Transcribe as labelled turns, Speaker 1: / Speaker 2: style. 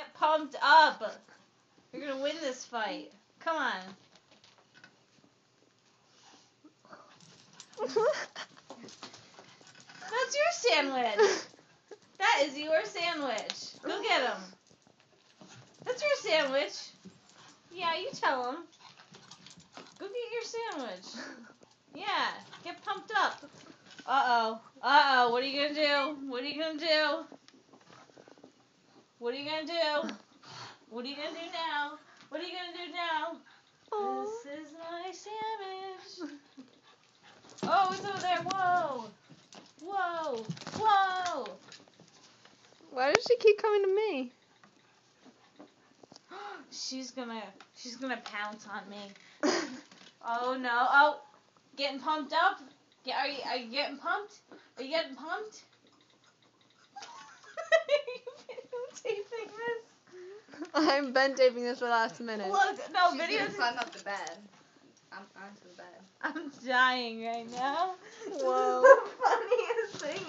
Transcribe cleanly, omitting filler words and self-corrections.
Speaker 1: Get pumped up. You're gonna win this fight. Come on. That's your sandwich. That is your sandwich. Go get him. That's your sandwich. Yeah, you tell him. Go get your sandwich. Yeah, get pumped up. Uh-oh. Uh-oh. What are you gonna do? What are you gonna do? What are you gonna do? What are you gonna do now? What are you gonna do now?
Speaker 2: Aww.
Speaker 1: This is my sandwich. Oh, it's over there. Whoa. Whoa. Whoa.
Speaker 2: Why does she keep coming to me?
Speaker 1: She's gonna pounce on me. Oh no. Oh, getting pumped up? Are you getting pumped? Are you getting pumped? Are you videotaping this?
Speaker 2: I've been taping this for the last minute.
Speaker 1: Look, no,
Speaker 3: She's
Speaker 1: video.
Speaker 3: gonna climb up the bed. I'm onto the bed.
Speaker 1: I'm dying right now.
Speaker 2: Whoa.
Speaker 1: This is the funniest thing